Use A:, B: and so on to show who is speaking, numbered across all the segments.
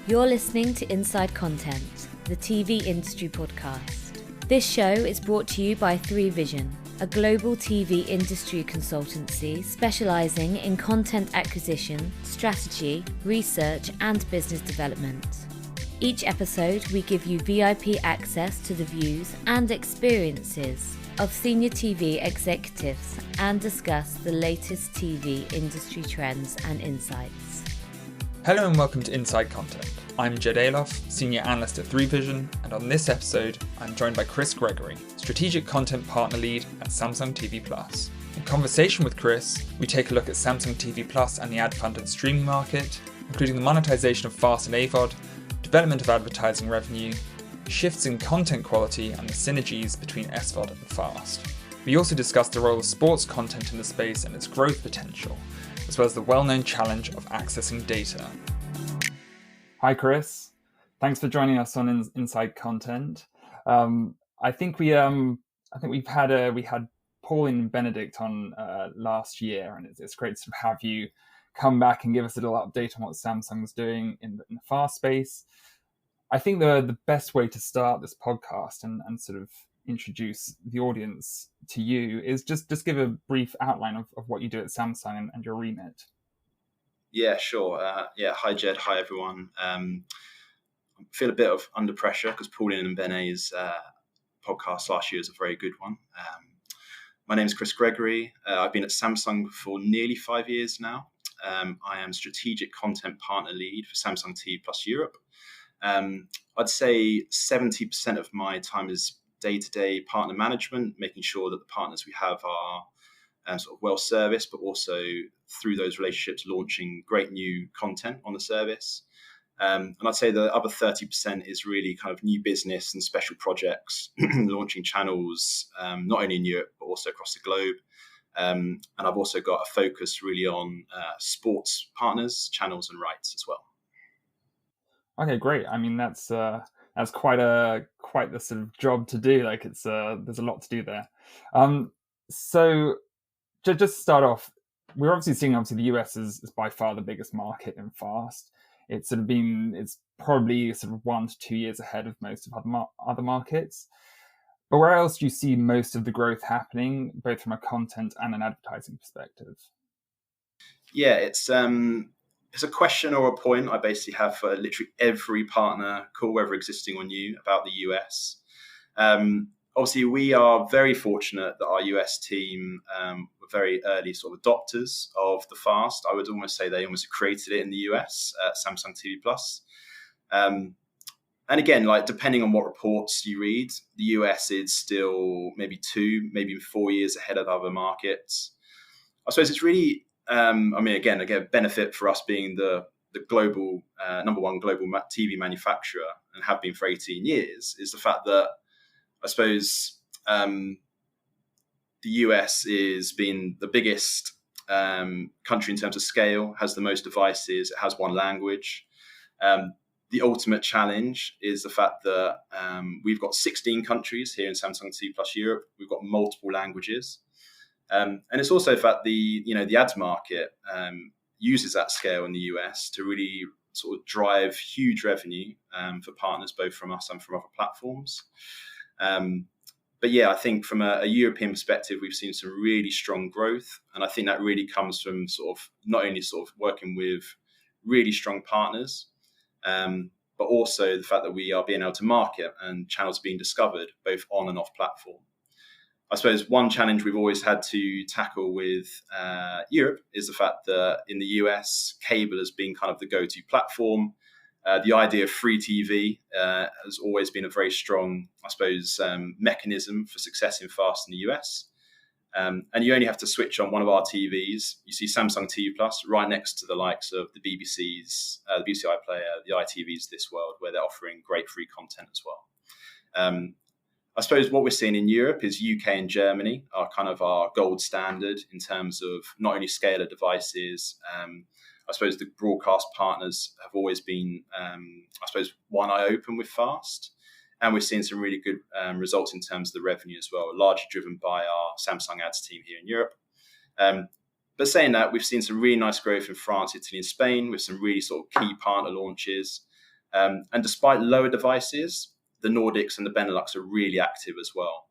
A: You're listening to Inside Content, the TV industry podcast. This show is brought to you by 3Vision, a global TV industry consultancy specialising in content acquisition, strategy, research and business development. Each episode, we give you VIP access to the views and experiences of senior TV executives and discuss the latest TV industry trends and insights.
B: Hello and welcome to Inside Content. I'm Ayloff, Senior Analyst at 3Vision, and on this episode, I'm joined by Gregory, Strategic Content Partner Lead at Samsung TV Plus. In conversation with Chris, we take a look at Samsung TV Plus and the ad-funded streaming market, including the monetisation of FAST and AVOD, development of advertising revenue, shifts in content quality and the synergies between SVOD and FAST. We also discuss the role of sports content in the space and its growth potential, as well as the well-known challenge of accessing data. Hi Chris, thanks for joining us on Inside Content. I think we had Paul and Benedict on last year, and it's great to have you come back and give us a little update on what Samsung's doing in the FAST space. I think the best way to start this podcast and sort of introduce the audience to you is just give a brief outline of what you do at Samsung and your remit.
C: Yeah, sure. Hi Jed, hi everyone. I feel a bit of under pressure because Pauline and Benet's podcast last year was a very good one. My name is Gregory. I've been at Samsung for nearly 5 years now. I am Strategic Content Partner Lead for Samsung TV Plus Europe. I'd say 70% of my time is day-to-day partner management, making sure that the partners we have are sort of well-serviced, but also through those relationships launching great new content on the service. And I'd say the other 30% is really kind of new business and special projects, launching channels, not only in Europe, but also across the globe. And I've also got a focus really on sports partners, channels and rights as well.
B: Okay, great. I mean, that's quite the sort of job to do. Like there's a lot to do there. So just to start off, we're obviously seeing the US is by far the biggest market in FAST. It's probably sort of 1 to 2 years ahead of most of other markets. But where else do you see most of the growth happening, both from a content and an advertising perspective? Yeah,
C: it's a question or a point I basically have for literally every partner call, whether existing or new, about the US. Obviously, we are very fortunate that our US team were very early sort of adopters of the FAST. I would almost say they almost created it in the US at Samsung TV Plus. And again, like depending on what reports you read, the US is still maybe 2, maybe 4 years ahead of other markets. I suppose it's really, again, benefit for us being the global number one global TV manufacturer and have been for 18 years is the fact that I suppose the US is being the biggest country in terms of scale, has the most devices, it has one language. The ultimate challenge is the fact that we've got 16 countries here in Samsung TV Plus Europe. We've got multiple languages. And it's also the fact the ads market uses that scale in the US to really sort of drive huge revenue for partners, both from us and from other platforms. But yeah, I think from a European perspective, we've seen some really strong growth. And I think that really comes from sort of not only sort of working with really strong partners, but also the fact that we are being able to market and channels being discovered both on and off platform. I suppose one challenge we've always had to tackle with Europe is the fact that in the US, cable has been kind of the go-to platform. The idea of free TV has always been a very strong, I suppose, mechanism for success in FAST in the US. And you only have to switch on one of our TVs. You see Samsung TV Plus right next to the likes of the BBC's, the BBC iPlayer, the ITV's This World, where they're offering great free content as well. I suppose what we're seeing in Europe is UK and Germany are kind of our gold standard in terms of not only scale of devices. I suppose the broadcast partners have always been, one eye open with FAST. And we're seeing some really good results in terms of the revenue as well, largely driven by our Samsung ads team here in Europe. But saying that, we've seen some really nice growth in France, Italy, and Spain with some really sort of key partner launches. And despite lower devices, the Nordics and the Benelux are really active as well.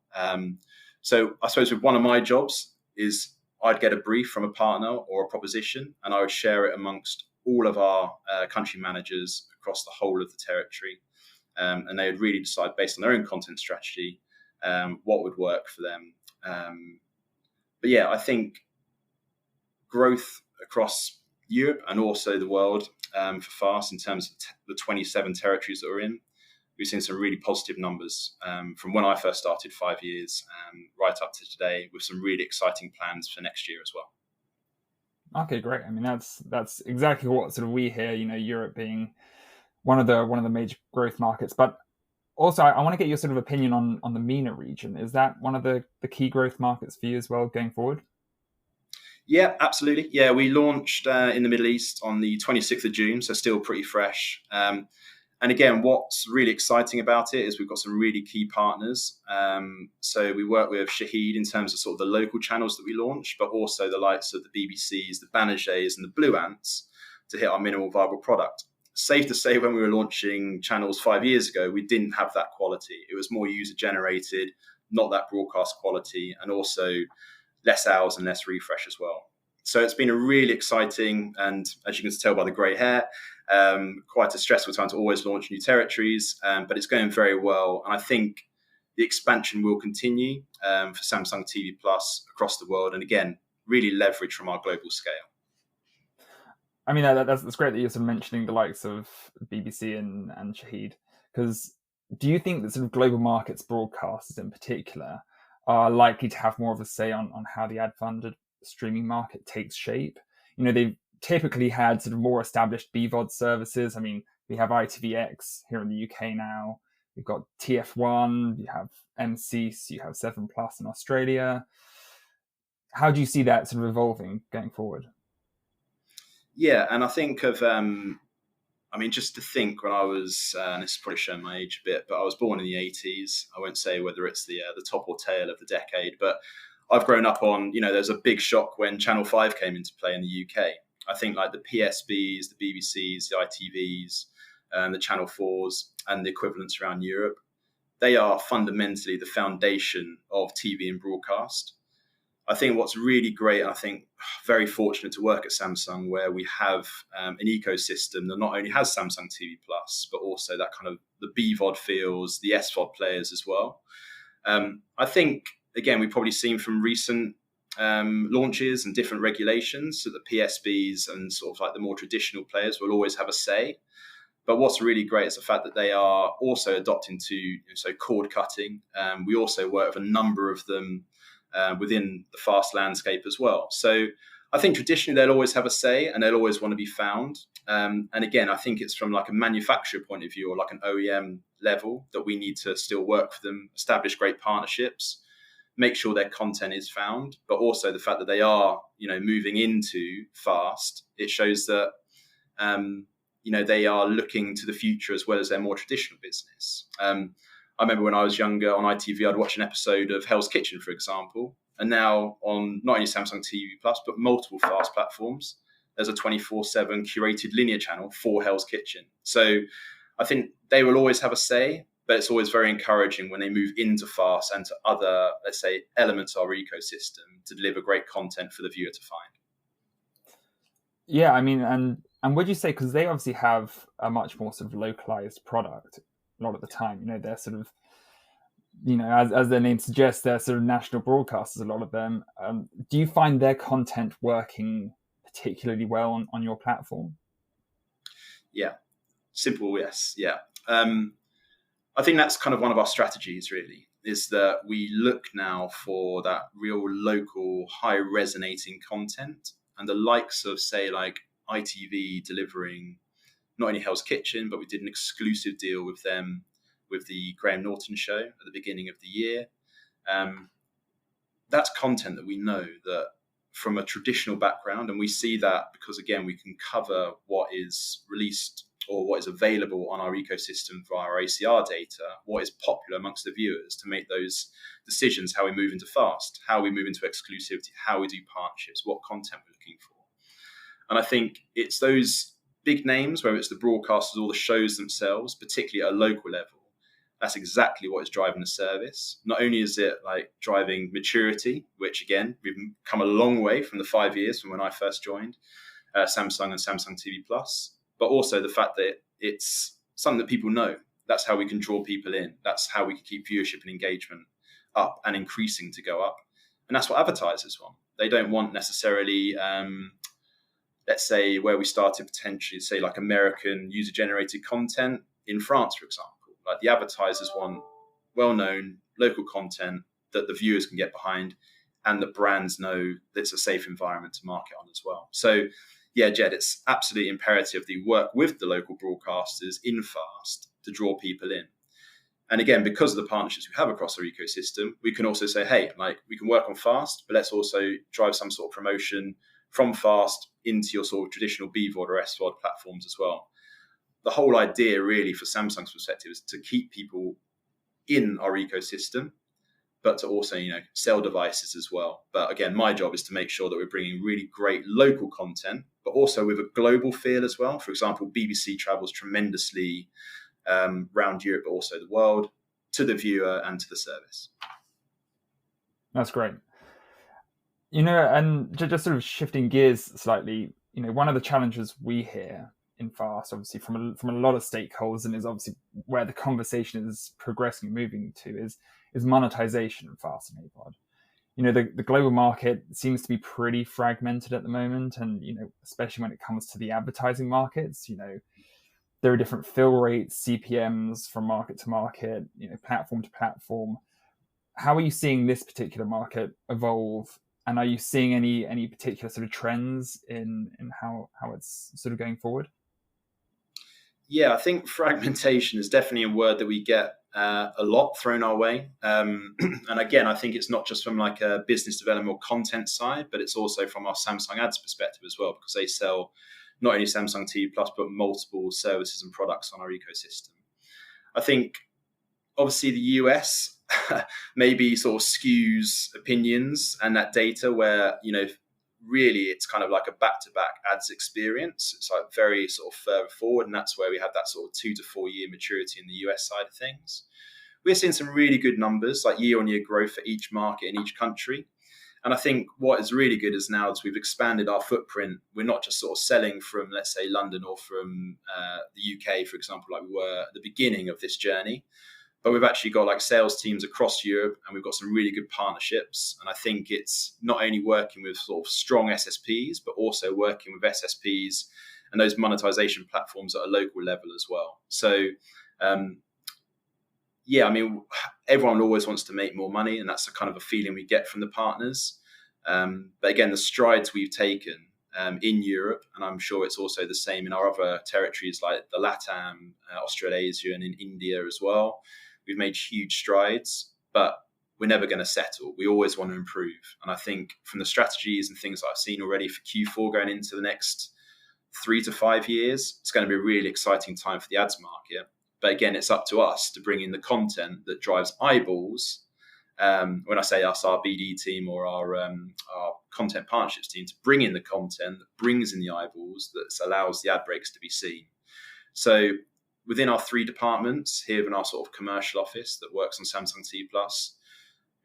C: So I suppose with one of my jobs is I'd get a brief from a partner or a proposition, and I would share it amongst all of our country managers across the whole of the territory. And they would really decide based on their own content strategy what would work for them. But yeah, I think growth across Europe and also the world for FAST in terms of the 27 territories that we're in, we've seen some really positive numbers from when I first started 5 years right up to today, with some really exciting plans for next year as well.
B: Okay, great. I mean, that's exactly what sort of we hear. Europe being one of the major growth markets, but also I want to get your sort of opinion on the MENA region. Is that one of the key growth markets for you as well going forward?
C: Yeah, absolutely. Yeah, we launched in the Middle East on the 26th of June, so still pretty fresh. And again, what's really exciting about it is we've got some really key partners. So we work with Shahid in terms of sort of the local channels that we launch, but also the likes of the BBCs, the Banijés and the Blue Ants to hit our minimal viable product. Safe to say, when we were launching channels 5 years ago, we didn't have that quality. It was more user generated, not that broadcast quality, and also less hours and less refresh as well. So it's been a really exciting, and as you can tell by the grey hair, quite a stressful time to always launch new territories, but it's going very well. And I think the expansion will continue for Samsung TV Plus across the world, and again, really leverage from our global scale.
B: I mean, that's great that you're sort of mentioning the likes of BBC and Shahid, because do you think that sort of global markets broadcasters in particular are likely to have more of a say on how the ad-funded streaming market takes shape? They've typically had sort of more established BVOD services. I mean, we have ITVX here in the UK now. We've got TF1, you have M6, you have 7 Plus in Australia. How do you see that sort of evolving going forward?
C: Yeah, and I think of, just to think when I was, and this is probably showing my age a bit, but I was born in the 80s. I won't say whether it's the top or tail of the decade, but I've grown up on, there's a big shock when Channel 5 came into play in the UK. I think like the PSBs, the BBCs, the ITVs, the Channel 4s, and the equivalents around Europe, they are fundamentally the foundation of TV and broadcast. I think what's really great, and I think very fortunate to work at Samsung, where we have an ecosystem that not only has Samsung TV Plus, but also that kind of the BVOD feels, the SVOD players as well. I think, again, we've probably seen from recent launches and different regulations that the PSBs and sort of like the more traditional players will always have a say. But what's really great is the fact that they are also adopting to cord cutting. We also work with a number of them within the FAST landscape as well. So I think traditionally they'll always have a say and they'll always want to be found. And again, I think it's from like a manufacturer point of view or like an OEM level that we need to still work for them, establish great partnerships, make sure their content is found, but also the fact that they are, moving into FAST, it shows that, they are looking to the future as well as their more traditional business. I remember when I was younger on ITV, I'd watch an episode of Hell's Kitchen, for example. And now on not only Samsung TV Plus, but multiple FAST platforms, there's a 24/7 curated linear channel for Hell's Kitchen. So I think they will always have a say, but it's always very encouraging when they move into FAST and to other, let's say, elements of our ecosystem to deliver great content for the viewer to find.
B: Yeah, I mean, and would you say, because they obviously have a much more sort of localized product a lot of the time, they're sort of, as their name suggests, they're sort of national broadcasters, a lot of them. Do you find their content working particularly well on your platform?
C: Yeah, simple, yes. Yeah. I think that's kind of one of our strategies, really, is that we look now for that real local, high resonating content, and the likes of, say, like ITV delivering not only Hell's Kitchen, but we did an exclusive deal with them with the Graham Norton show at the beginning of the year. That's content that we know that from a traditional background, and we see that because, again, we can cover what is released or what is available on our ecosystem via our ACR data, what is popular amongst the viewers to make those decisions, how we move into FAST, how we move into exclusivity, how we do partnerships, what content we're looking for. And I think it's those big names, whether it's the broadcasters or the shows themselves, particularly at a local level, that's exactly what is driving the service. Not only is it like driving maturity, which again, we've come a long way from the 5 years from when I first joined Samsung and Samsung TV Plus, but also the fact that it's something that people know. That's how we can draw people in. That's how we can keep viewership and engagement up and increasing to go up. And that's what advertisers want. They don't want necessarily, let's say, where we started potentially, say, like American user-generated content in France, for example. Like the advertisers want well-known local content that the viewers can get behind, and the brands know that it's a safe environment to market on as well. So, yeah, Jed, it's absolutely imperative that you work with the local broadcasters in FAST to draw people in. And again, because of the partnerships we have across our ecosystem, we can also say, hey, like we can work on FAST, but let's also drive some sort of promotion from FAST into your sort of traditional BVOD or SVOD platforms as well. The whole idea really for Samsung's perspective is to keep people in our ecosystem, but to also, sell devices as well. But again, my job is to make sure that we're bringing really great local content, but also with a global feel as well. For example, BBC travels tremendously around Europe, but also the world, to the viewer and to the service.
B: That's great. And just sort of shifting gears slightly, one of the challenges we hear in FAST, obviously from a lot of stakeholders, and is obviously where the conversation is progressing, moving to, is monetization in FAST and AVOD. The global market seems to be pretty fragmented at the moment, and especially when it comes to the advertising markets, there are different fill rates, CPMs from market to market, platform to platform. How are you seeing this particular market evolve? And are you seeing any particular sort of trends in how it's sort of going forward?
C: Yeah, I think fragmentation is definitely a word that we get a lot thrown our way. And again, I think it's not just from like a business development or content side, but it's also from our Samsung Ads perspective as well, because they sell not only Samsung TV Plus, but multiple services and products on our ecosystem. I think obviously the US maybe sort of skews opinions and that data where, really it's kind of like a back-to-back ads experience. It's like very sort of further forward, and that's where we have that sort of 2 to 4 year maturity in the US side of things. We're seeing some really good numbers, like year-on-year growth for each market in each country. And I think what is really good is now as we've expanded our footprint, we're not just sort of selling from, let's say, London or from the UK, for example, like we were at the beginning of this journey. But we've actually got like sales teams across Europe, and we've got some really good partnerships. And I think it's not only working with sort of strong SSPs, but also working with SSPs and those monetization platforms at a local level as well. So, everyone always wants to make more money, and that's a kind of a feeling we get from the partners. But again, the strides we've taken in Europe, and I'm sure it's also the same in our other territories like the LATAM, Australasia, and in India as well. We've made huge strides, but we're never going to settle. We always want to improve. And I think from the strategies and things that I've seen already for Q4 going into the next 3 to 5 years, it's going to be a really exciting time for the ads market. But again, it's up to us to bring in the content that drives eyeballs. When I say us, our BD team or our content partnerships team, to bring in the content that brings in the eyeballs, that allows the ad breaks to be seen. So within our 3 departments here in our sort of commercial office that works on Samsung TV Plus,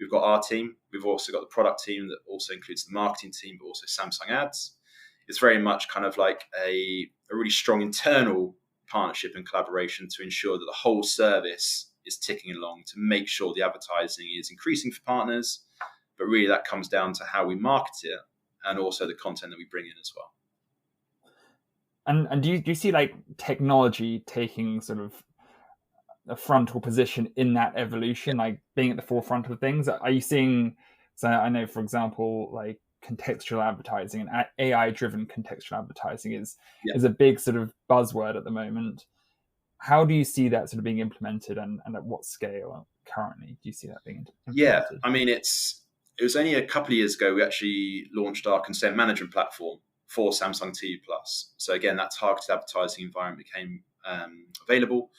C: we've got our team. We've also got the product team that also includes the marketing team, but also Samsung Ads. It's very much kind of like a really strong internal partnership and collaboration to ensure that the whole service is ticking along, to make sure the advertising is increasing for partners. But really that comes down to how we market it and also the content that we bring in as well.
B: And do you see like technology taking sort of a frontal position in that evolution, like being at the forefront of things? Are you seeing, so I know, for example, like contextual advertising and AI-driven contextual advertising is a big sort of buzzword at the moment. How do you see that sort of being implemented, and at what scale currently do you see that being implemented?
C: Yeah, I mean, it was only a couple of years ago we actually launched our consent management platform for Samsung TV Plus. So again, that targeted advertising environment became available.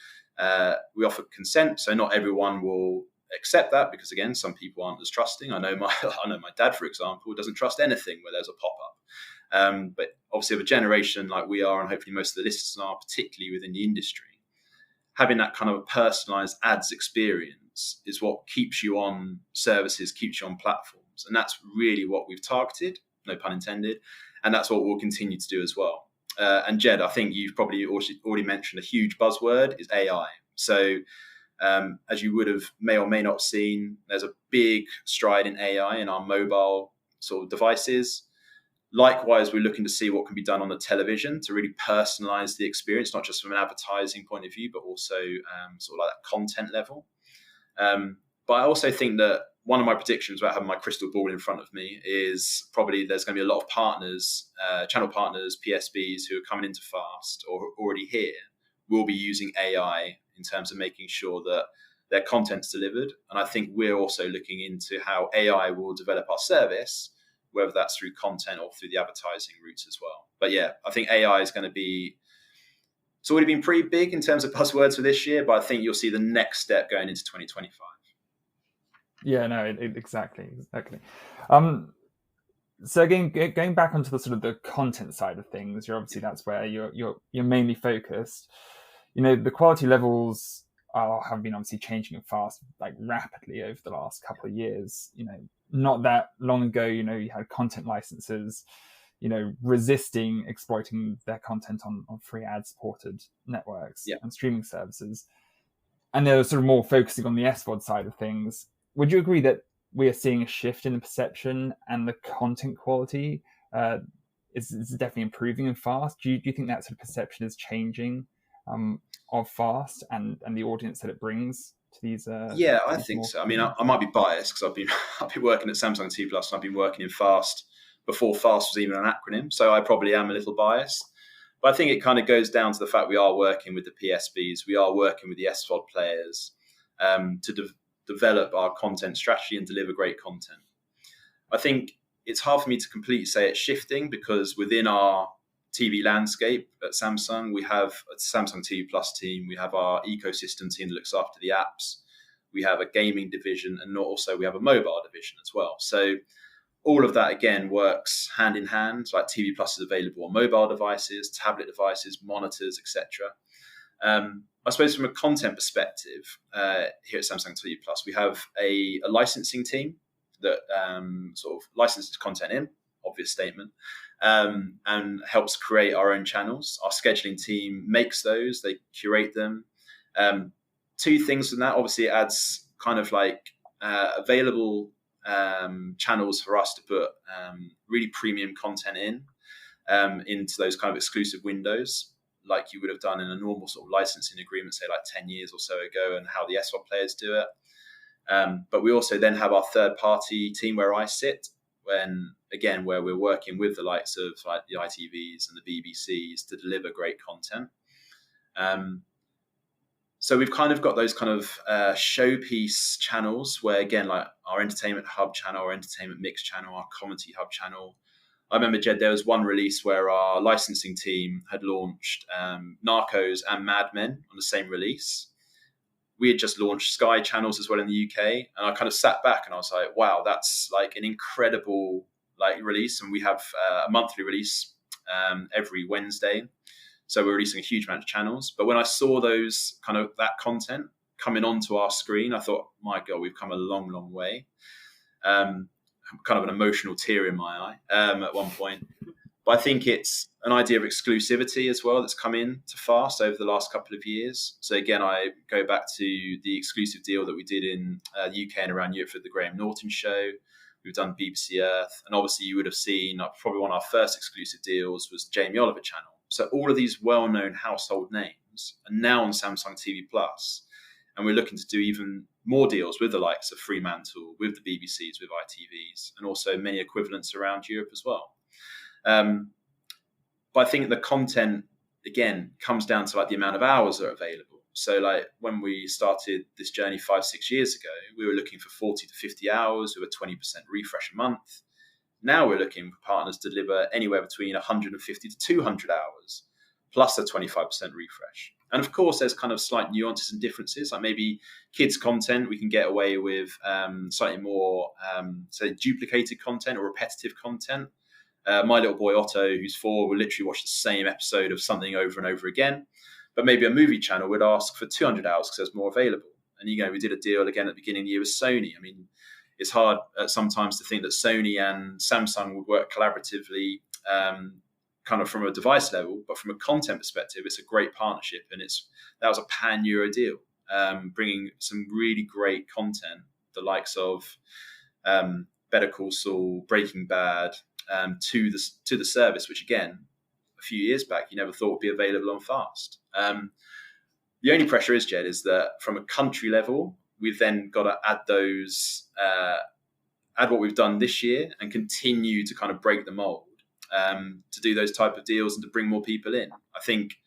C: We offer consent, so not everyone will accept that because again, some people aren't as trusting. I know my dad, for example, doesn't trust anything where there's a pop-up. But obviously of a generation like we are, and hopefully most of the listeners are, particularly within the industry, having that kind of a personalized ads experience is what keeps you on services, keeps you on platforms. And that's really what we've targeted, no pun intended. And that's what we'll continue to do as well. And Jed, I think you've probably already mentioned a huge buzzword is AI. So as you would have may or may not seen, there's a big stride in AI in our mobile sort of devices. Likewise, we're looking to see what can be done on the television to really personalize the experience, not just from an advertising point of view, but also sort of like that content level. But I also think that one of my predictions about having my crystal ball in front of me is probably there's going to be a lot of partners, channel partners, PSBs who are coming into FAST or already here will be using AI in terms of making sure that their content's delivered. And I think we're also looking into how AI will develop our service, whether that's through content or through the advertising routes as well. But yeah, I think AI is going to be, it's already been pretty big in terms of buzzwords for this year, but I think you'll see the next step going into 2025.
B: Yeah, no, exactly. So again, going back onto the sort of the content side of things, you're obviously that's where you're mainly focused. The quality levels have been obviously changing fast, like rapidly over the last couple of years. Not that long ago, you had content licenses, resisting exploiting their content on free ad-supported networks and streaming services. And they're sort of more focusing on the SVOD side of things. Would you agree that we are seeing a shift in the perception and the content quality is definitely improving in FAST? Do you think that sort of perception is changing of FAST and the audience that it brings to these?
C: I think so. I mean, I might be biased because I've been working at Samsung TV Plus and I've been working in FAST before FAST was even an acronym. So I probably am a little biased. But I think it kind of goes down to the fact we are working with the PSBs, we are working with the SVOD players to develop our content strategy and deliver great content. I think it's hard for me to completely say it's shifting because within our TV landscape at Samsung, we have a Samsung TV Plus team, we have our ecosystem team that looks after the apps, we have a gaming division, and also we have a mobile division as well. So all of that, again, works hand in hand. Like TV Plus is available on mobile devices, tablet devices, monitors, etc. I suppose from a content perspective, here at Samsung TV Plus, we have a licensing team that sort of licenses content in, obvious statement, and helps create our own channels. Our scheduling team makes those, they curate them. Two things from that, obviously it adds kind of like available channels for us to put really premium content into those kind of exclusive windows, like you would have done in a normal sort of licensing agreement, say like 10 years or so ago, and how the SVOD players do it. But we also then have our third party team where I sit, where we're working with the likes of like the ITVs and the BBCs to deliver great content. So we've kind of got those kind of showpiece channels where, again, like our entertainment hub channel, our entertainment mix channel, our comedy hub channel. I remember, Jed, there was one release where our licensing team had launched Narcos and Mad Men on the same release. We had just launched Sky channels as well in the UK. And I kind of sat back and I was like, wow, that's like an incredible like release. And we have a monthly release every Wednesday. So we're releasing a huge amount of channels. But when I saw those kind of that content coming onto our screen, I thought, my God, we've come a long, long way. Kind of an emotional tear in my eye at one point. But I think it's an idea of exclusivity as well that's come in to FAST over the last couple of years. So again, I go back to the exclusive deal that we did in the UK and around Europe for the Graham Norton show. We've done BBC Earth. And obviously you would have seen probably one of our first exclusive deals was Jamie Oliver channel. So all of these well-known household names are now on Samsung TV Plus. And we're looking to do even more deals with the likes of Fremantle, with the BBCs, with ITVs, and also many equivalents around Europe as well. But I think the content, again, comes down to like the amount of hours that are available. So like when we started this journey 5-6 years ago, we were looking for 40 to 50 hours with a 20% refresh a month. Now we're looking for partners to deliver anywhere between 150 to 200 hours, plus a 25% refresh. And of course, there's kind of slight nuances and differences. Like maybe kids' content, we can get away with slightly more, say, duplicated content or repetitive content. My little boy Otto, who's 4, will literally watch the same episode of something over and over again. But maybe a movie channel would ask for 200 hours because there's more available. And we did a deal again at the beginning of the year with Sony. I mean, it's hard sometimes to think that Sony and Samsung would work collaboratively, kind of from a device level, but from a content perspective, it's a great partnership. And that was a pan-Euro deal, bringing some really great content, the likes of Better Call Saul, Breaking Bad, to the service, which again, a few years back, you never thought would be available on FAST. The only pressure is, Jed, is that from a country level, we've then got to add what we've done this year and continue to kind of break the mold, to do those type of deals and to bring more people in. I think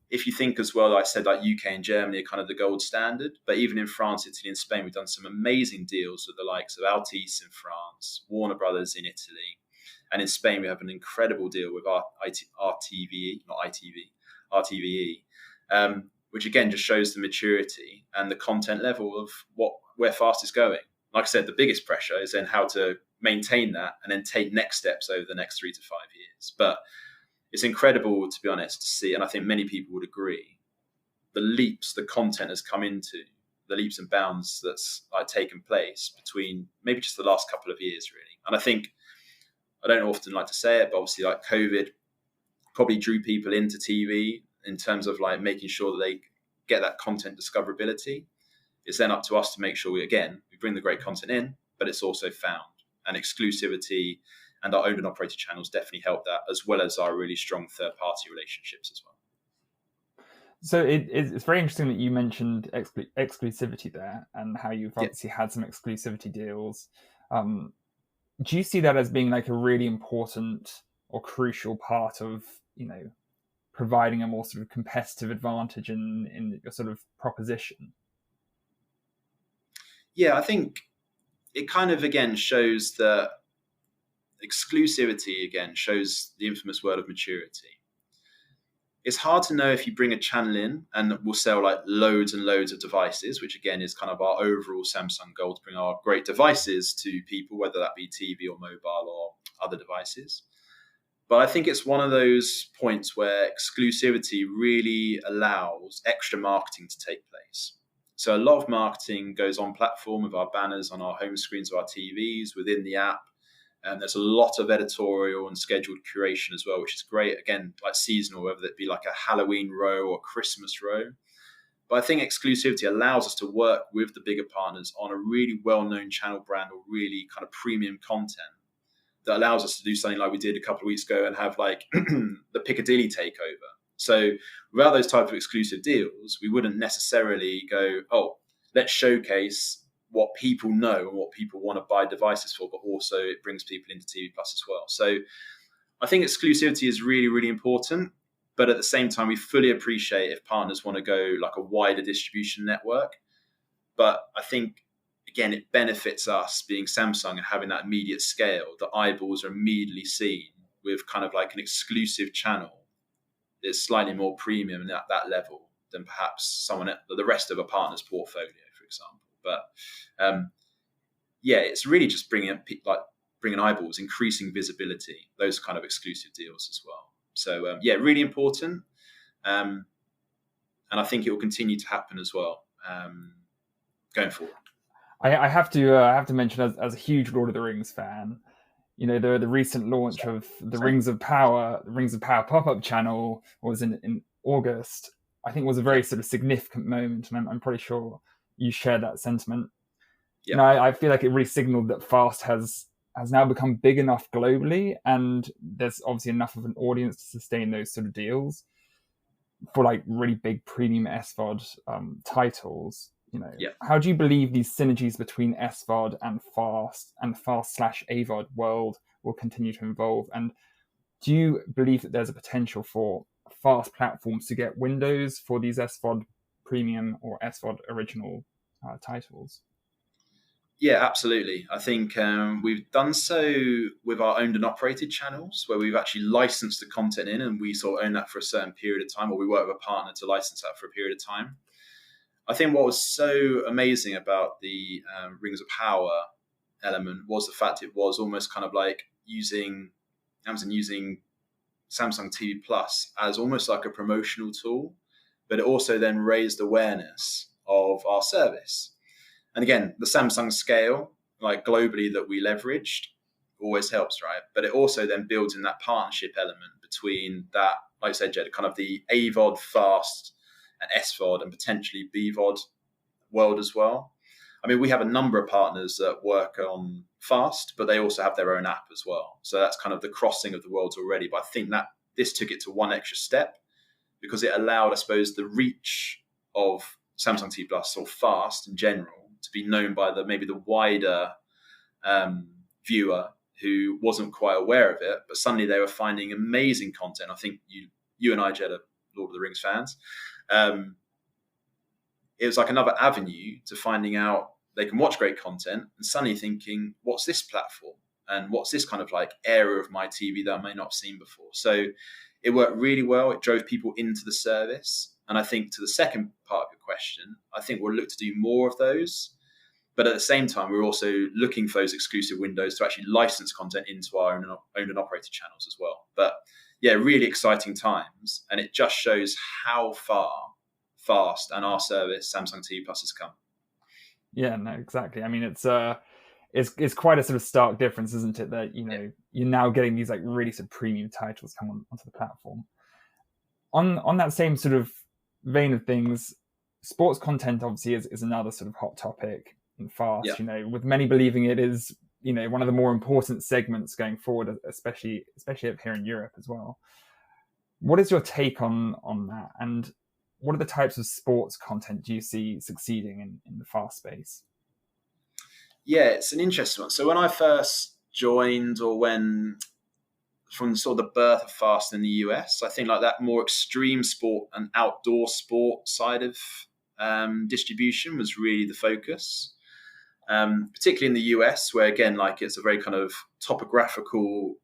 C: if you think as well, like I said, like UK and Germany are kind of the gold standard, but even in France, Italy and Spain, we've done some amazing deals with the likes of Altice in France, Warner Brothers in Italy. And in Spain, we have an incredible deal with RTVE, which again just shows the maturity and the content level of where FAST is going. Like I said, the biggest pressure is then how to maintain that and then take next steps over the next 3 to 5 years. But it's incredible, to be honest, to see, and I think many people would agree, the leaps the content has come into, the leaps and bounds that's taken place between maybe just the last couple of years, really. And I think, I don't often like to say it, but obviously like COVID probably drew people into TV in terms of like making sure that they get that content discoverability. It's then up to us to make sure we bring the great content in, but it's also found. And exclusivity and our owned and operated channels definitely help that, as well as our really strong third-party relationships as well.
B: So it's very interesting that you mentioned exclusivity there and how you've obviously had some exclusivity deals. Do you see that as being like a really important or crucial part of, providing a more sort of competitive advantage in your sort of proposition?
C: Yeah, I think it kind of, again, shows that exclusivity, shows the infamous word of maturity. It's hard to know if you bring a channel in and we'll sell like loads and loads of devices, which again is kind of our overall Samsung goal, to bring our great devices to people, whether that be TV or mobile or other devices. But I think it's one of those points where exclusivity really allows extra marketing to take place. So a lot of marketing goes on platform with our banners on our home screens of our TVs, within the app. And there's a lot of editorial and scheduled curation as well, which is great. Again, like seasonal, whether it be like a Halloween row or Christmas row. But I think exclusivity allows us to work with the bigger partners on a really well-known channel brand or really kind of premium content that allows us to do something like we did a couple of weeks ago and have like the Piccadilly takeover. So without those type of exclusive deals, we wouldn't necessarily go, oh, let's showcase what people know and what people want to buy devices for, but also it brings people into TV Plus as well. So I think exclusivity is really, really important. But at the same time, we fully appreciate if partners want to go like a wider distribution network. But I think, again, it benefits us being Samsung and having that immediate scale. The eyeballs are immediately seen with kind of like an exclusive channel that's slightly more premium at that level than perhaps the rest of a partner's portfolio, for example. But it's really just bringing eyeballs, increasing visibility, those kind of exclusive deals as well. So really important, and I think it will continue to happen as well going forward.
B: I have to mention, as a huge Lord of the Rings fan, the recent launch of the Rings of Power pop-up channel was in August. I think was a very sort of significant moment, and I'm pretty sure you share that sentiment. Yeah. I feel like it really signaled that FAST has now become big enough globally, and there's obviously enough of an audience to sustain those sort of deals for like really big premium SVOD titles. How do you believe these synergies between SVOD and FAST/AVOD world will continue to evolve? And do you believe that there's a potential for FAST platforms to get windows for these SVOD premium or SVOD original titles?
C: Yeah, absolutely. I think we've done so with our owned and operated channels, where we've actually licensed the content in and we sort of own that for a certain period of time, or we work with a partner to license that for a period of time. I think what was so amazing about the Rings of Power element was the fact it was almost kind of like using Amazon using Samsung TV Plus as almost like a promotional tool, but it also then raised awareness of our service. And again, the Samsung scale, like globally, that we leveraged always helps, right? But it also then builds in that partnership element between that, like I said, Jed, kind of the AVOD, FAST and SVOD and potentially BVOD world as well. I mean, we have a number of partners that work on FAST, but they also have their own app as well. So that's kind of the crossing of the worlds already. But I think that this took it to one extra step because it allowed, I suppose, the reach of Samsung TV Plus or FAST in general to be known by maybe the wider viewer who wasn't quite aware of it, but suddenly they were finding amazing content. I think you and I, Jed, are Lord of the Rings fans. It was like another avenue to finding out they can watch great content and suddenly thinking, what's this platform? And what's this kind of like area of my TV that I may not have seen before? So it worked really well. It drove people into the service. And I think to the second part of your question, I think we'll look to do more of those. But at the same time, we're also looking for those exclusive windows to actually license content into our owned and operated channels as well. But yeah, really exciting times. And it just shows how far FAST and our service, Samsung TV Plus, has come.
B: Yeah, no, exactly. I mean, it's quite a sort of stark difference, isn't it? That, you're now getting these like really sort of premium titles come onto the platform. On that same sort of vein of things, sports content obviously is another sort of hot topic in FAST.
C: Yeah.
B: With many believing it is one of the more important segments going forward, especially up here in Europe as well. What is your take on that? And what are the types of sports content do you see succeeding in the FAST space?
C: Yeah, it's an interesting one. So when I first joined, or from sort of the birth of FAST in the US, I think like that more extreme sport and outdoor sport side of distribution was really the focus. Particularly in the US, where again, like it's a very kind of topographical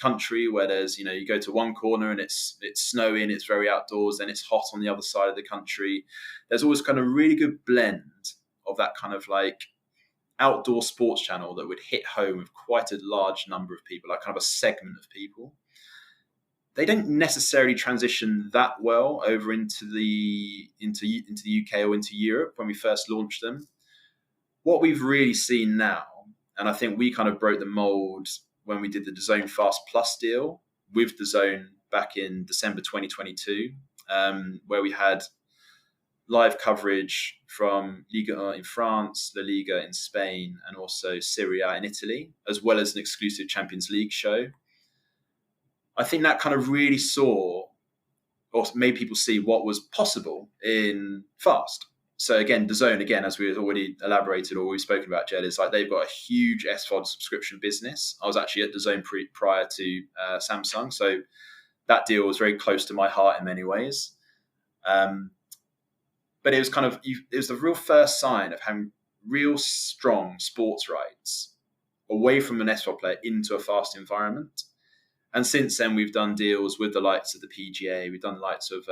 C: country where there's, you go to one corner and it's snowing, it's very outdoors, and it's hot on the other side of the country. There's always kind of really good blend of that kind of like outdoor sports channel that would hit home with quite a large number of people, like kind of a segment of people. They don't necessarily transition that well over into the UK or into Europe when we first launched them. What we've really seen now, and I think we kind of broke the mold when we did the DAZN Fast Plus deal with DAZN back in December 2022, where we had live coverage from Liga 1 in France, La Liga in Spain, and also Serie A in Italy, as well as an exclusive Champions League show. I think that kind of really made people see what was possible in FAST. So again, DAZN, as we already elaborated or we've spoken about, Jed, is like they've got a huge SVOD subscription business. I was actually at DAZN prior to Samsung, so that deal was very close to my heart in many ways. But it was it was the real first sign of having real strong sports rights away from an SVOD player into a FAST environment. And since then, we've done deals with the likes of the PGA. We've done the likes of,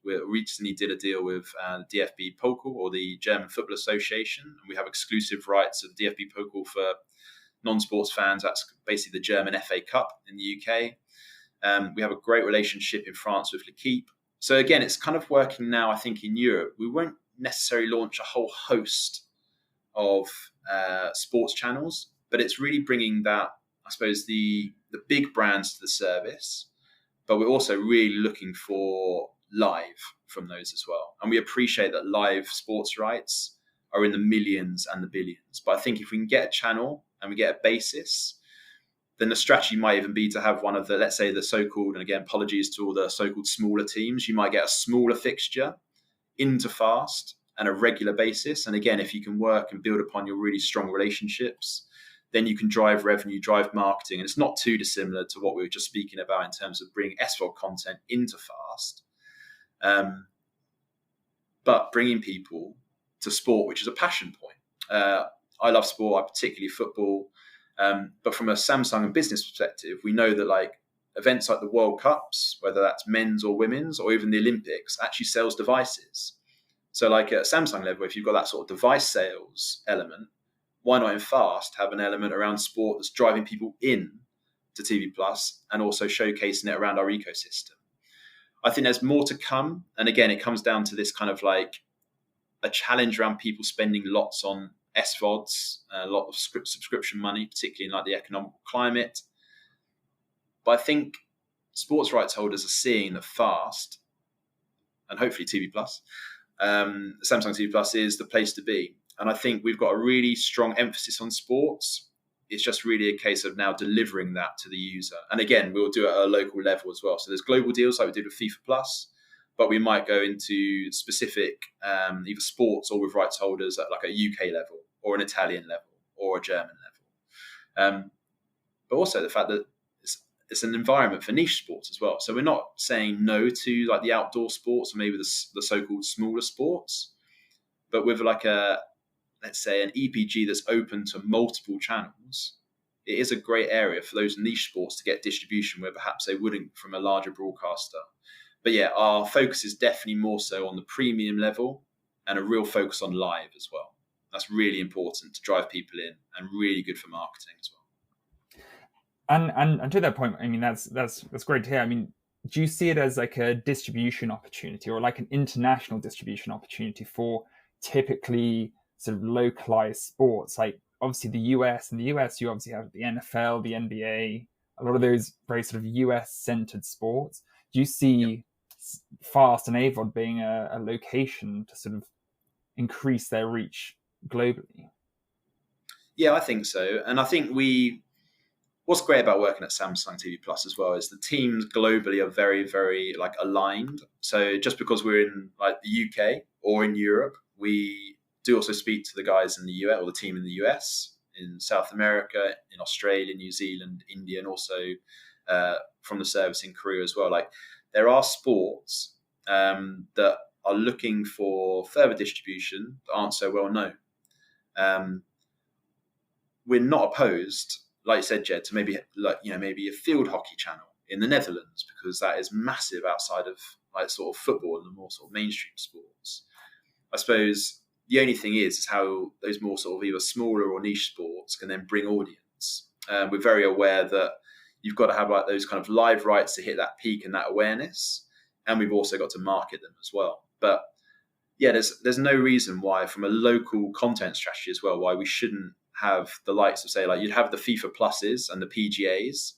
C: we recently did a deal with DFB Pokal, or the German Football Association. And we have exclusive rights of DFB Pokal for non-sports fans. That's basically the German FA Cup in the UK. We have a great relationship in France with L'Equipe. So again, it's kind of working now, I think, in Europe. We won't necessarily launch a whole host of sports channels, but it's really bringing that, I suppose, the big brands to the service, but we're also really looking for live from those as well. And we appreciate that live sports rights are in the millions and the billions. But I think if we can get a channel and we get a basis, then the strategy might even be to have one of the, let's say, the so-called, and again, apologies to all the so-called smaller teams, you might get a smaller fixture into FAST on a regular basis. And again, if you can work and build upon your really strong relationships, then you can drive revenue, drive marketing. And it's not too dissimilar to what we were just speaking about in terms of bringing SVOD content into FAST, but bringing people to sport, which is a passion point. I love sport, I particularly football. But from a Samsung and business perspective, we know that like events like the World Cups, whether that's men's or women's, or even the Olympics, actually sells devices. So like at Samsung level, if you've got that sort of device sales element, why not in FAST have an element around sport that's driving people in to TV Plus and also showcasing it around our ecosystem. I think there's more to come. And again, it comes down to this kind of like a challenge around people spending lots on SVODs, a lot of subscription money, particularly in like the economic climate. But I think sports rights holders are seeing that FAST and hopefully TV Plus, Samsung TV Plus is the place to be. And I think we've got a really strong emphasis on sports. It's just really a case of now delivering that to the user. And again, we'll do it at a local level as well. So there's global deals like we did with FIFA Plus, but we might go into specific either sports or with rights holders at like a UK level or an Italian level or a German level. But also the fact that it's an environment for niche sports as well. So we're not saying no to like the outdoor sports or maybe the so-called smaller sports, but with like let's say an EPG that's open to multiple channels, it is a great area for those niche sports to get distribution where perhaps they wouldn't from a larger broadcaster. But yeah, our focus is definitely more so on the premium level and a real focus on live as well. That's really important to drive people in and really good for marketing as well.
B: And to that point, I mean, that's great to hear. I mean, do you see it as like a distribution opportunity or like an international distribution opportunity for typically sort of localized sports? Like obviously in the US, you obviously have the NFL, the NBA, a lot of those very sort of US centered sports. Do you see FAST and AVOD being a location to sort of increase their reach globally?
C: Yeah, I think so. And I think what's great about working at Samsung TV Plus as well is the teams globally are very, very like aligned. So just because we're in like the UK or in Europe, we do also speak to the guys in the US or the team in the US, in South America, in Australia, New Zealand, India, and also from the service in Korea as well. Like there are sports that are looking for further distribution that aren't so well known. We're not opposed, like you said, Jed, to maybe a field hockey channel in the Netherlands, because that is massive outside of like sort of football and the more sort of mainstream sports. I suppose the only thing is how those more sort of either smaller or niche sports can then bring audience. We're very aware that you've got to have like those kind of live rights to hit that peak and that awareness, and we've also got to market them as well. But yeah, there's no reason why, from a local content strategy as well, why we shouldn't have the likes of, say, like you'd have the FIFA Pluses and the PGAs,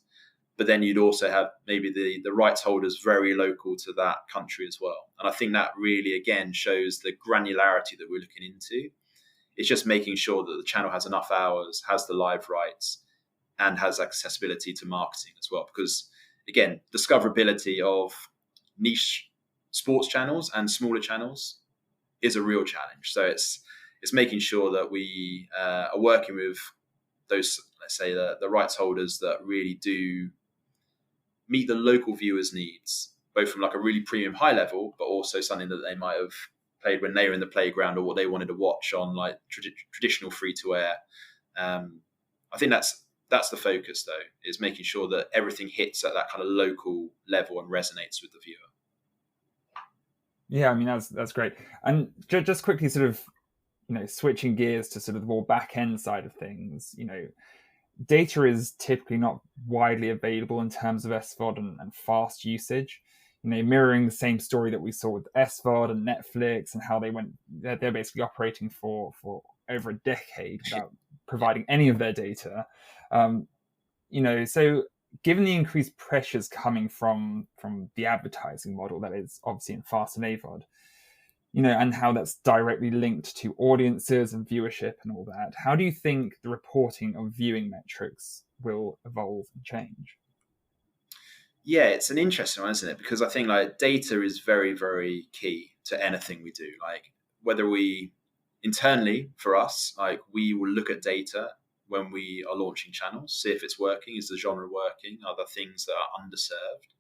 C: but then you'd also have maybe the rights holders very local to that country as well. And I think that really, again, shows the granularity that we're looking into. It's just making sure that the channel has enough hours, has the live rights, and has accessibility to marketing as well. Because, again, discoverability of niche sports channels and smaller channels is a real challenge. So it's making sure that we are working with those, let's say, the rights holders that really do meet the local viewers' needs, both from like a really premium high level, but also something that they might have played when they were in the playground or what they wanted to watch on like traditional free-to-air. I think that's the focus, though, is making sure that everything hits at that kind of local level and resonates with the viewer.
B: Yeah, I mean, that's great. And just quickly sort of, switching gears to sort of the more back end side of things, data is typically not widely available in terms of SVOD and fast usage, mirroring the same story that we saw with SVOD and Netflix and how they're basically operating for over a decade without providing any of their data. So given the increased pressures coming from the advertising model that is obviously in FAST and AVOD, and how that's directly linked to audiences and viewership and all that, how do you think the reporting of viewing metrics will evolve and change?
C: Yeah, it's an interesting one, isn't it? Because I think like data is very, very key to anything we do. Like whether we internally for us, like we will look at data when we are launching channels, see if it's working, is the genre working, are there things that are underserved?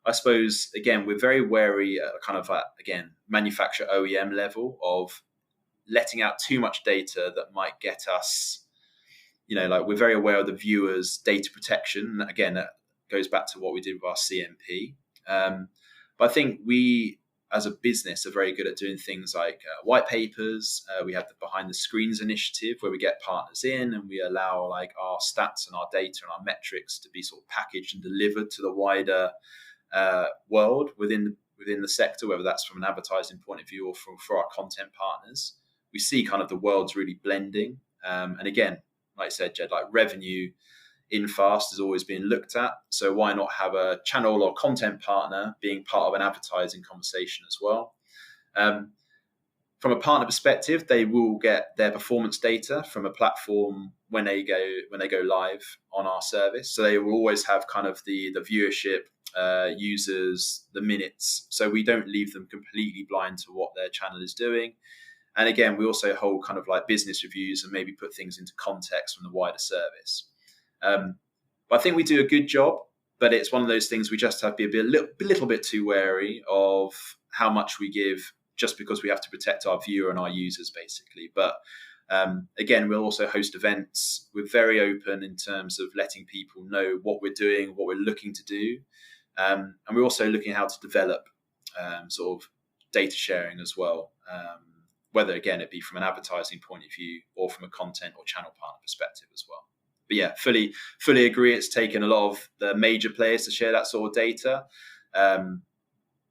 C: I suppose, again, we're very wary at kind of like, again, manufacturer OEM level of letting out too much data that might get us, like we're very aware of the viewers' data protection. Again, that goes back to what we did with our CMP. But I think we as a business, are very good at doing things like white papers. We have the Behind the Screens initiative, where we get partners in and we allow like our stats and our data and our metrics to be sort of packaged and delivered to the wider world within the sector, whether that's from an advertising point of view or for our content partners. We see kind of the worlds really blending. And again, like I said, Jed, like revenue in FAST is always being looked at. So why not have a channel or content partner being part of an advertising conversation as well? From a partner perspective, they will get their performance data from a platform when they go live on our service. So they will always have kind of the viewership, users, the minutes. So we don't leave them completely blind to what their channel is doing. And again, we also hold kind of like business reviews and maybe put things into context from the wider service. But I think we do a good job, but it's one of those things we just have to be a little bit too wary of how much we give, just because we have to protect our viewer and our users, basically. But again, we'll also host events. We're very open in terms of letting people know what we're doing, what we're looking to do. And we're also looking at how to develop sort of data sharing as well, whether, again, it be from an advertising point of view or from a content or channel partner perspective as well. But yeah, fully agree. It's taken a lot of the major players to share that sort of data.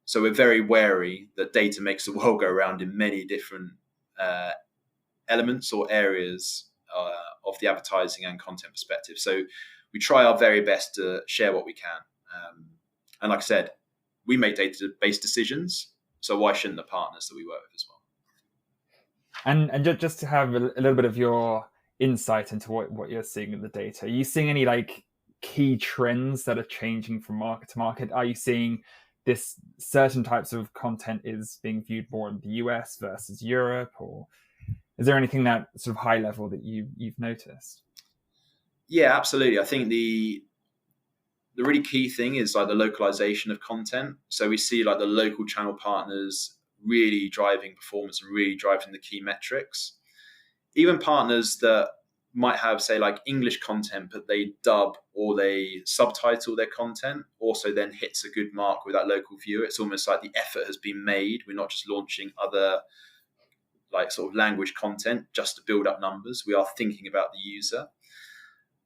C: So we're very wary that data makes the world go around in many different elements or areas of the advertising and content perspective. So we try our very best to share what we can. And like I said, we make data-based decisions. So why shouldn't the partners that we work with as well?
B: And just to have a little bit of your insight into what you're seeing in the data, are you seeing any like key trends that are changing from market to market? Are you seeing this certain types of content is being viewed more in the US versus Europe, or is there anything that sort of high level that you've noticed?
C: Yeah, absolutely. I think the really key thing is like the localization of content. So we see like the local channel partners really driving performance and really driving the key metrics. Even partners that might have, say, like English content, but they dub or they subtitle their content, also then hits a good mark with that local viewer. It's almost like the effort has been made. We're not just launching other like sort of language content just to build up numbers. We are thinking about the user.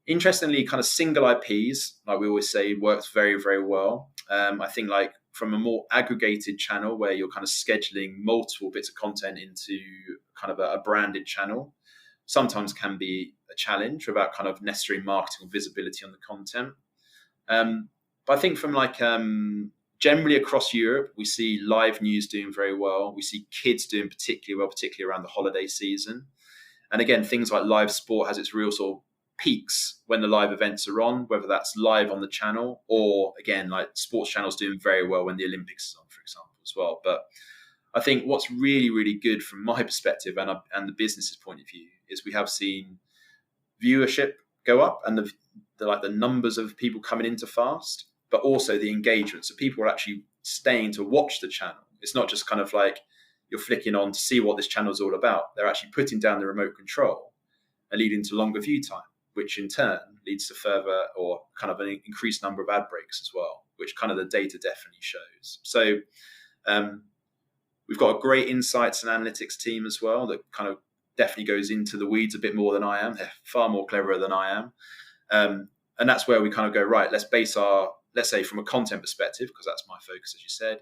C: Interestingly, kind of single IPs, like we always say, works very, very well. I think like from a more aggregated channel where you're kind of scheduling multiple bits of content into kind of a branded channel, sometimes can be a challenge about kind of necessary marketing or visibility on the content. But I think from like generally across Europe, we see live news doing very well. We see kids doing particularly well, particularly around the holiday season. And again, things like live sport has its real sort of peaks when the live events are on, whether that's live on the channel or, again, like sports channels doing very well when the Olympics is on, for example, as well. But I think what's really, really good from my perspective and the business's point of view is we have seen viewership go up and the numbers of people coming into FAST, but also the engagement. So people are actually staying to watch the channel. It's not just kind of like you're flicking on to see what this channel is all about. They're actually putting down the remote control and leading to longer view time, which in turn leads to further or kind of an increased number of ad breaks as well, which kind of the data definitely shows. So we've got a great insights and analytics team as well that kind of definitely goes into the weeds a bit more than I am. They're far more cleverer than I am. And that's where we kind of go, right, let's say from a content perspective, because that's my focus, as you said,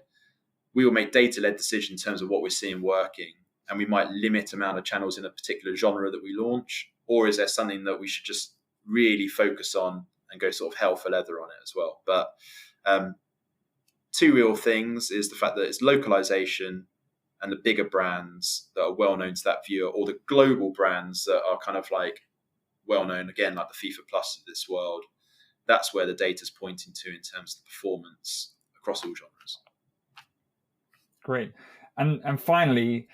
C: we will make data-led decisions in terms of what we're seeing working. And we might limit amount of channels in a particular genre that we launch, or is there something that we should just really focus on and go sort of hell for leather on it as well? But two real things is the fact that it's localization and the bigger brands that are well known to that viewer, or the global brands that are kind of like well known, again, like the FIFA Plus of this world. That's where the data's pointing to in terms of the performance across all genres.
B: Great. And finally,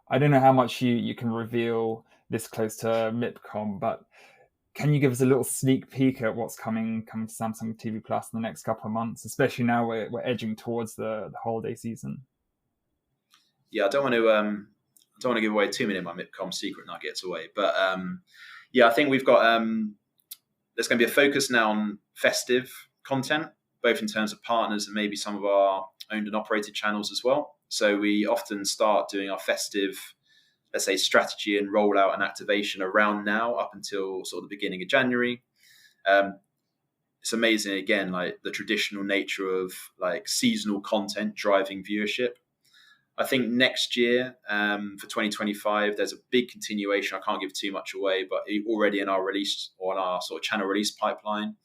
B: I don't know how much you can reveal this close to MIPCOM, but can you give us a little sneak peek at what's coming to Samsung TV Plus in the next couple of months, especially now we're edging towards the holiday season?
C: Yeah, I don't want to give away too many of my MIPCOM secret nuggets away, but yeah, I think we've got there's going to be a focus now on festive content, both in terms of partners and maybe some of our owned and operated channels as well. So we often start doing our festive, let's say, strategy and rollout and activation around now up until sort of the beginning of January. It's amazing, again, like the traditional nature of like seasonal content driving viewership. I think next year, for 2025, there's a big continuation. I can't give too much away, but already in our release or on our sort of channel release pipeline,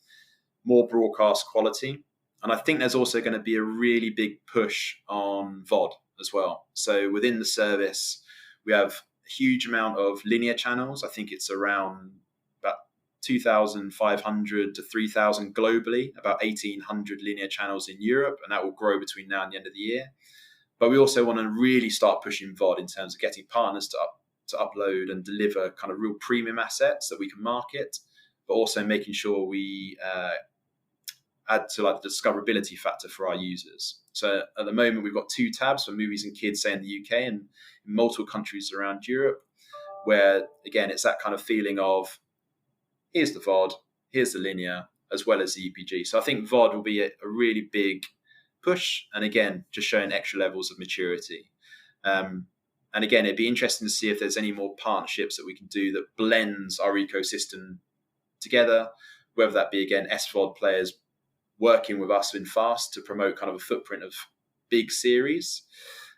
C: more broadcast quality. And I think there's also going to be a really big push on VOD as well. So within the service, we have a huge amount of linear channels. I think it's around about 2,500 to 3,000 globally, about 1,800 linear channels in Europe, and that will grow between now and the end of the year. But we also want to really start pushing VOD in terms of getting partners to upload and deliver kind of real premium assets that we can market, but also making sure we add to like the discoverability factor for our users. So at the moment, we've got 2 tabs for movies and kids, say in the UK and in multiple countries around Europe, where again, it's that kind of feeling of here's the VOD, here's the linear, as well as the EPG. So I think VOD will be a really big push, and again, just showing extra levels of maturity. And again, it'd be interesting to see if there's any more partnerships that we can do that blends our ecosystem together, whether that be, again, SVOD players working with us in FAST to promote kind of a footprint of big series.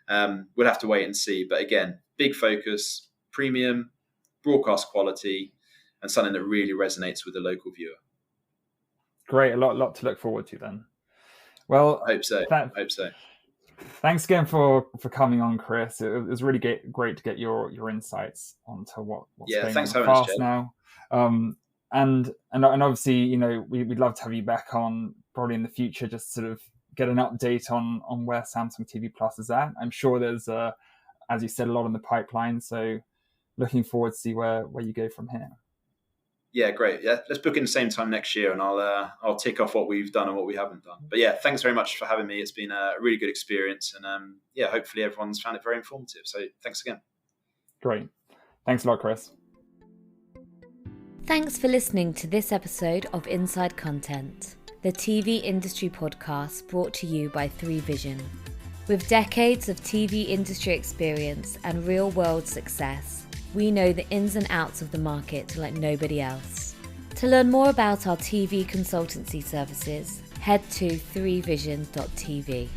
C: We'll have to wait and see. But again, big focus, premium, broadcast quality, and something that really resonates with the local viewer.
B: Great, a lot to look forward to then. Well,
C: I hope so.
B: Thanks again for coming on, Chris. It was really great to get your insights onto what's going on FAST now. And obviously, you know, we'd love to have you back on probably in the future, just sort of get an update on where Samsung TV Plus is at. I'm sure there's, as you said, a lot in the pipeline. So looking forward to see where you go from here. Yeah, great. Yeah, let's book in the same time next year, and I'll tick off what we've done and what we haven't done. But yeah, thanks very much for having me. It's been a really good experience, and hopefully everyone's found it very informative. So thanks again. Great. Thanks a lot, Chris.
A: Thanks for listening to this episode of Inside Content, the TV industry podcast brought to you by 3Vision. With decades of TV industry experience and real-world success, we know the ins and outs of the market like nobody else. To learn more about our TV consultancy services, head to 3vision.tv.